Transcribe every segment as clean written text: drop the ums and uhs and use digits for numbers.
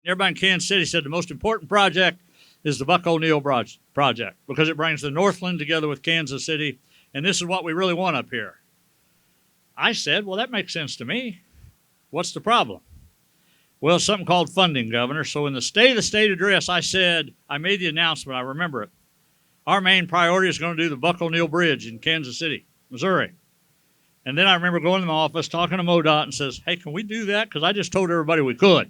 Everybody in Kansas City said the most important project is the Buck O'Neill project because it brings the Northland together with Kansas City, and this is what we really want up here. I said, well, that makes sense to me. What's the problem? Well, something called funding, Governor. So in the State of the State address, I made the announcement, I remember it. Our main priority is going to do the Buck O'Neill Bridge in Kansas City, Missouri. And then I remember going to my office, talking to MoDOT, and says, hey, can we do that? Because I just told everybody we could.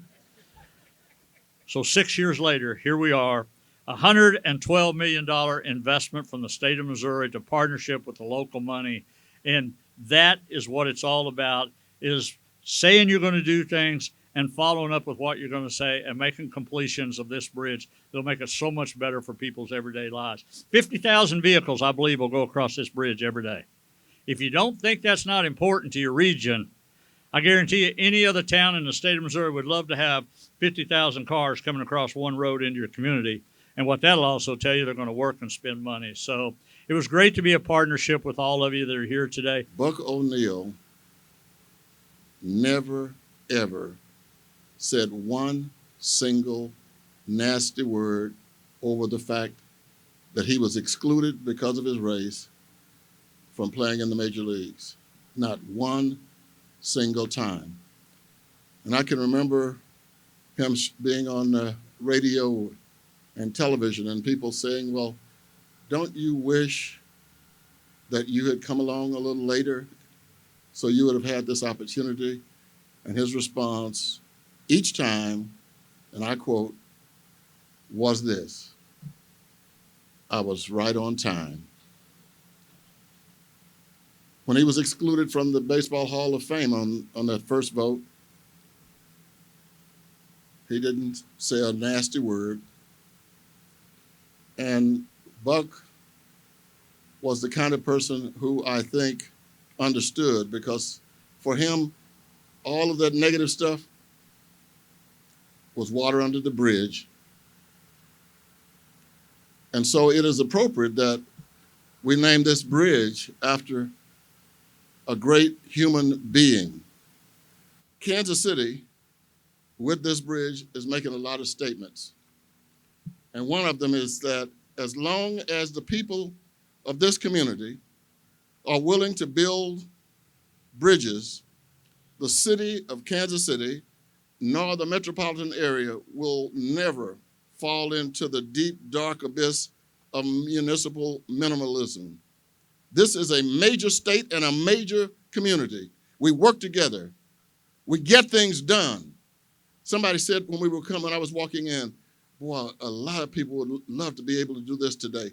So 6 years later, here we are, $112 million investment from the state of Missouri to partnership with the local money. And that is what it's all about, is saying you're going to do things and following up with what you're going to say and making completions of this bridge. It'll make it so much better for people's everyday lives. 50,000 vehicles, I believe, will go across this bridge every day. If you don't think that's not important to your region, I guarantee you any other town in the state of Missouri would love to have 50,000 cars coming across one road into your community. And what that'll also tell you, they're going to work and spend money. So it was great to be a partnership with all of you that are here today. Buck O'Neill never, ever said one single nasty word over the fact that he was excluded because of his race from playing in the major leagues. Not one single time. And I can remember him being on the radio and television and people saying, well, don't you wish that you had come along a little later so you would have had this opportunity? And his response each time, and I quote, was this: I was right on time. When he was excluded from the Baseball Hall of Fame on that first vote, he didn't say a nasty word. And Buck was the kind of person who I think understood, because for him, all of that negative stuff was water under the bridge. And so it is appropriate that we name this bridge after a great human being. Kansas City, with this bridge, is making a lot of statements. And one of them is that as long as the people of this community are willing to build bridges, the city of Kansas City, nor the metropolitan area, will never fall into the deep, dark abyss of municipal minimalism. This is a major state and a major community. We work together. We get things done. Somebody said when we were coming, I was walking in, boy, a lot of people would love to be able to do this today.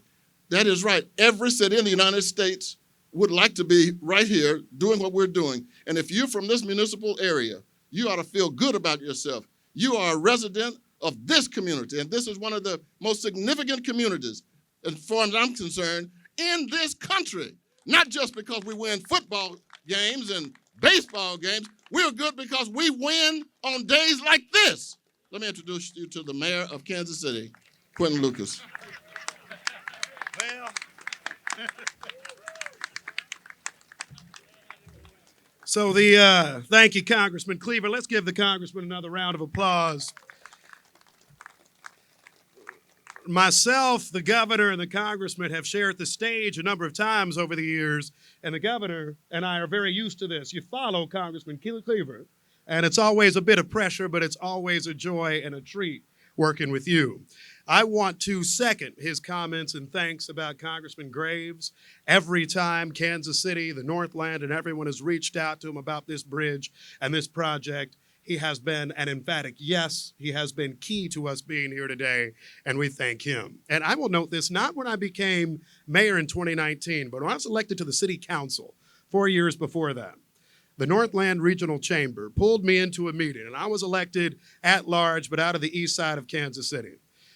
That is right. Every city in the United States would like to be right here doing what we're doing. And if you're from this municipal area, you ought to feel good about yourself. You are a resident of this community, and this is one of the most significant communities, as far as I'm concerned, in this country. Not just because we win football games and baseball games. We're good because we win on days like this. Let me introduce you to the mayor of Kansas City, Quentin Lucas. Well, so thank you, Congressman Cleaver. Let's give the congressman another round of applause. Myself, the governor, and the congressman have shared the stage a number of times over the years, and the governor and I are very used to this. You follow Congressman Cleaver, and it's always a bit of pressure, but it's always a joy and a treat working with you. I want to second his comments and thanks about Congressman Graves. Every time Kansas City, the Northland, and everyone has reached out to him about this bridge and this project, he has been an emphatic yes. He has been key to us being here today, and we thank him. And I will note this, not when I became mayor in 2019, but when I was elected to the city council 4 years before that. The Northland Regional Chamber pulled me into a meeting, and I was elected at large, but out of the east side of Kansas City.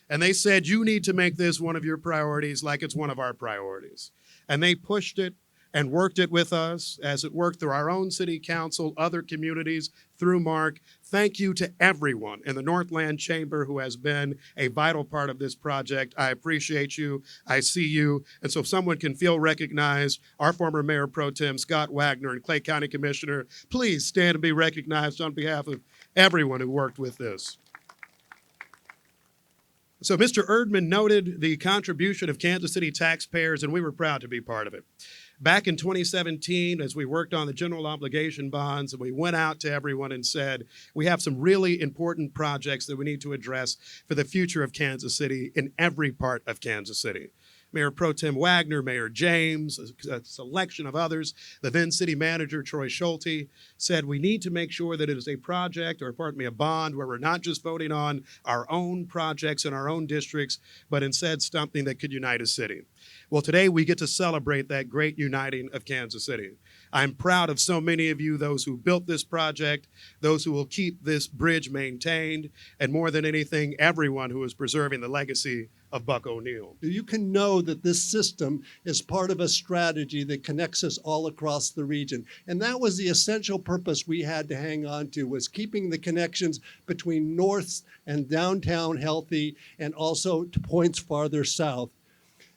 And they said, you need to make this one of your priorities like it's one of our priorities. And they pushed it and worked it with us as it worked through our own city council, other communities, through Mark. Thank you to everyone in the Northland Chamber who has been a vital part of this project. I appreciate you. I see you. And so if someone can feel recognized, our former Mayor Pro Tem, Scott Wagner, and Clay County Commissioner, please stand and be recognized on behalf of everyone who worked with this. So Mr. Erdman noted the contribution of Kansas City taxpayers, and we were proud to be part of it. Back in 2017, as we worked on the general obligation bonds, and we went out to everyone and said, we have some really important projects that we need to address for the future of Kansas City in every part of Kansas City. Mayor Pro Tem Wagner, Mayor James, a selection of others, the then city manager, Troy Schulte, said we need to make sure that it is a project, or pardon me, a bond, where we're not just voting on our own projects in our own districts, but instead something that could unite a city. Well, today we get to celebrate that great uniting of Kansas City. I'm proud of so many of you, those who built this project, those who will keep this bridge maintained, and more than anything, everyone who is preserving the legacy of Buck O'Neill. You can know that this system is part of a strategy that connects us all across the region. And that was the essential purpose we had to hang on to, was keeping the connections between north and downtown healthy, and also to points farther south.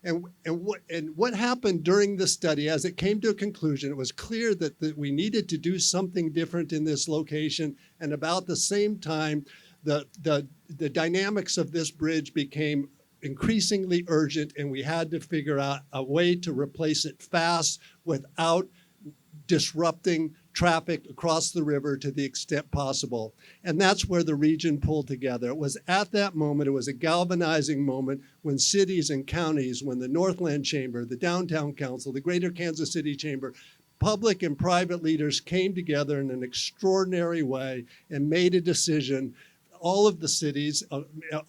And what happened during the study, as it came to a conclusion, it was clear that we needed to do something different in this location. And about the same time, the dynamics of this bridge became increasingly urgent, and we had to figure out a way to replace it fast without disrupting traffic across the river to the extent possible. And that's where the region pulled together. It was at that moment, it was a galvanizing moment when cities and counties, when the Northland Chamber, the Downtown Council, the Greater Kansas City Chamber, public and private leaders came together in an extraordinary way and made a decision. All of the cities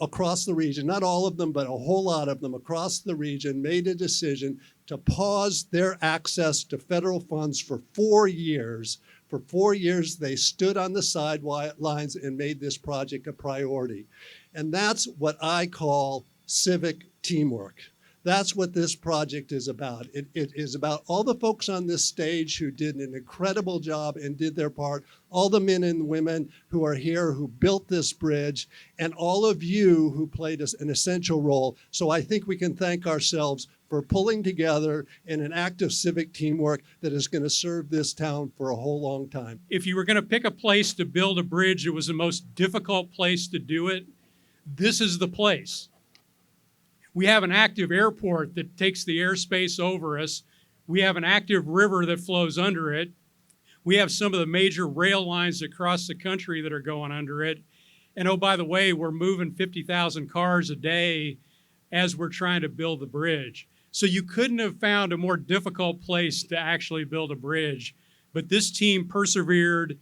across the region, not all of them, but a whole lot of them across the region, made a decision to pause their access to federal funds for 4 years. For 4 years, they stood on the sidelines and made this project a priority. And that's what I call civic teamwork. That's what this project is about. It is about all the folks on this stage who did an incredible job and did their part, all the men and women who are here who built this bridge, and all of you who played an essential role. So I think we can thank ourselves for pulling together in an act of civic teamwork that is going to serve this town for a whole long time. If you were going to pick a place to build a bridge, it was the most difficult place to do it. This is the place. We have an active airport that takes the airspace over us. We have an active river that flows under it. We have some of the major rail lines across the country that are going under it. And oh, by the way, we're moving 50,000 cars a day as we're trying to build the bridge. So you couldn't have found a more difficult place to actually build a bridge. But this team persevered,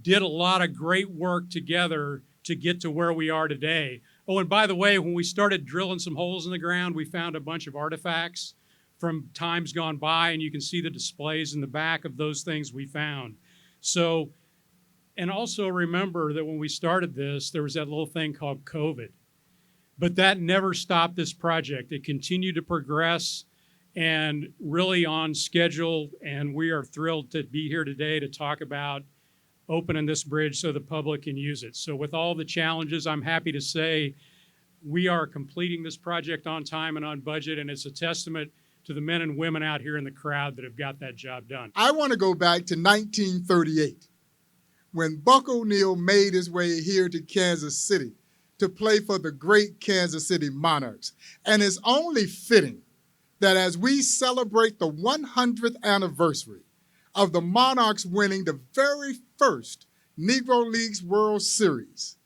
did a lot of great work together to get to where we are today. Oh, and by the way, when we started drilling some holes in the ground, we found a bunch of artifacts from times gone by, and you can see the displays in the back of those things we found. So, and also remember that when we started this, there was that little thing called COVID. But that never stopped this project. It continued to progress and really on schedule, and we are thrilled to be here today to talk about opening this bridge so the public can use it. So with all the challenges, I'm happy to say we are completing this project on time and on budget, and it's a testament to the men and women out here in the crowd that have got that job done. I want to go back to 1938, when Buck O'Neill made his way here to Kansas City to play for the great Kansas City Monarchs. And it's only fitting that as we celebrate the 100th anniversary of the Monarchs winning the very first Negro Leagues World Series,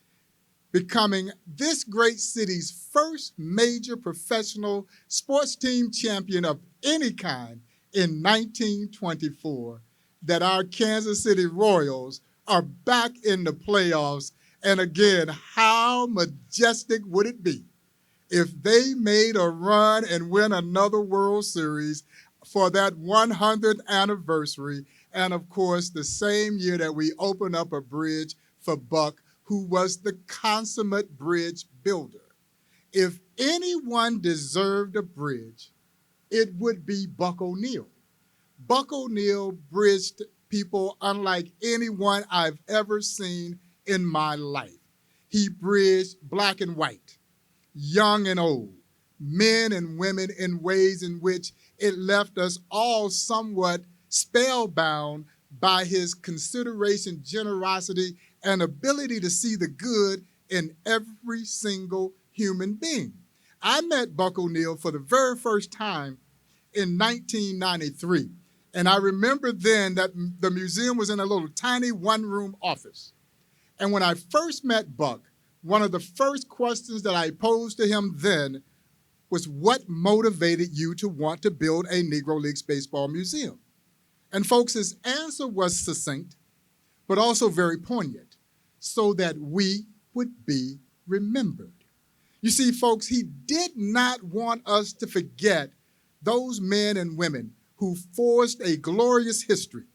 becoming this great city's first major professional sports team champion of any kind in 1924, that our Kansas City Royals are back in the playoffs. And again, how majestic would it be if they made a run and win another World Series for that 100th anniversary, and of course, the same year that we opened up a bridge for Buck, who was the consummate bridge builder. If anyone deserved a bridge, it would be Buck O'Neill. Buck O'Neill bridged people unlike anyone I've ever seen in my life. He bridged black and white, young and old, men and women in ways in which it left us all somewhat spellbound by his consideration, generosity, and ability to see the good in every single human being. I met Buck O'Neil for the very first time in 1993. And I remember then that the museum was in a little tiny one-room office. And when I first met Buck, one of the first questions that I posed to him then was, what motivated you to want to build a Negro Leagues baseball museum? And folks, his answer was succinct, but also very poignant, so that we would be remembered. You see, folks, he did not want us to forget those men and women who forged a glorious history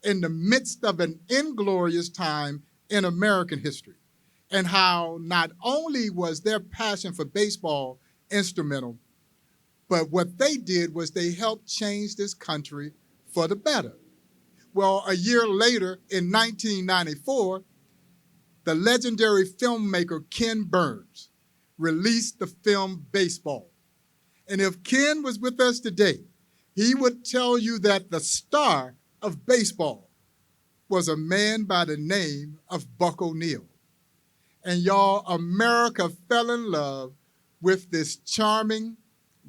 in the midst of an inglorious time in American history, and how not only was their passion for baseball instrumental, but what they did was they helped change this country for the better. Well, a year later, in 1994, the legendary filmmaker Ken Burns released the film Baseball. And if Ken was with us today, he would tell you that the star of baseball was a man by the name of Buck O'Neil. And y'all, America fell in love with this charming,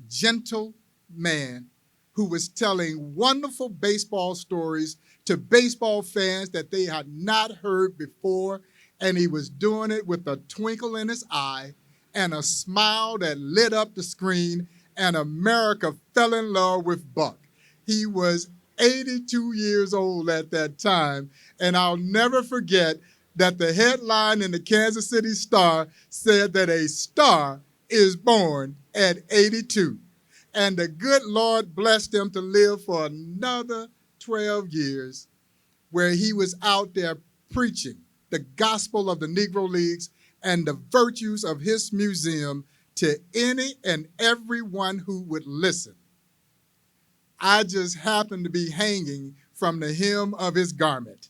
gentle man who was telling wonderful baseball stories to baseball fans that they had not heard before. And he was doing it with a twinkle in his eye and a smile that lit up the screen, and America fell in love with Buck. He was 82 years old at that time, and I'll never forget that the headline in the Kansas City Star said that a star is born at 82. And the good Lord blessed him to live for another 12 years, where he was out there preaching the gospel of the Negro Leagues and the virtues of his museum to any and everyone who would listen. I just happened to be hanging from the hem of his garment.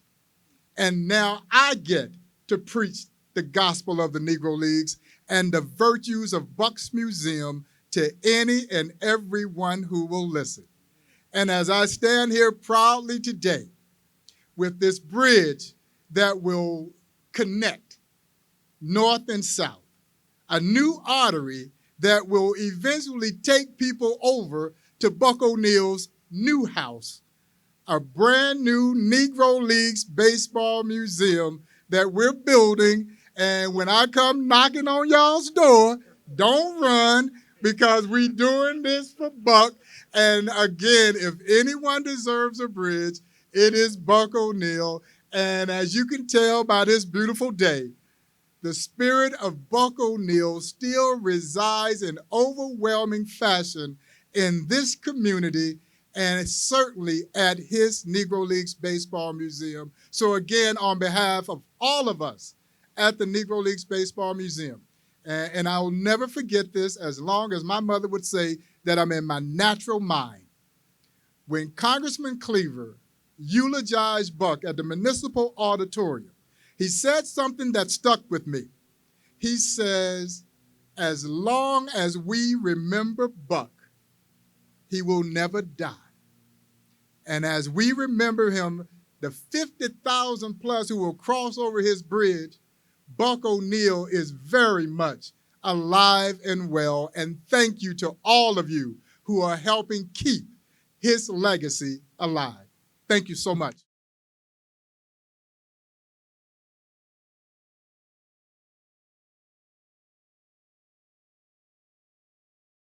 And now I get to preach the gospel of the Negro Leagues and the virtues of Buck's Museum to any and everyone who will listen. And as I stand here proudly today with this bridge that will connect north and south, a new artery that will eventually take people over to Buck O'Neil's new house, a brand new Negro Leagues baseball museum that we're building. And when I come knocking on y'all's door, don't run, because we're doing this for Buck. And again, if anyone deserves a bridge, it is Buck O'Neil. And as you can tell by this beautiful day, the spirit of Buck O'Neil still resides in overwhelming fashion in this community, and certainly at his Negro Leagues Baseball Museum. So again, on behalf of all of us at the Negro Leagues Baseball Museum, and I will never forget this as long as my mother would say that I'm in my natural mind. When Congressman Cleaver eulogized Buck at the Municipal Auditorium, he said something that stuck with me. He says, as long as we remember Buck, he will never die. And as we remember him, the 50,000 plus who will cross over his bridge, Buck O'Neil is very much alive and well. And thank you to all of you who are helping keep his legacy alive. Thank you so much.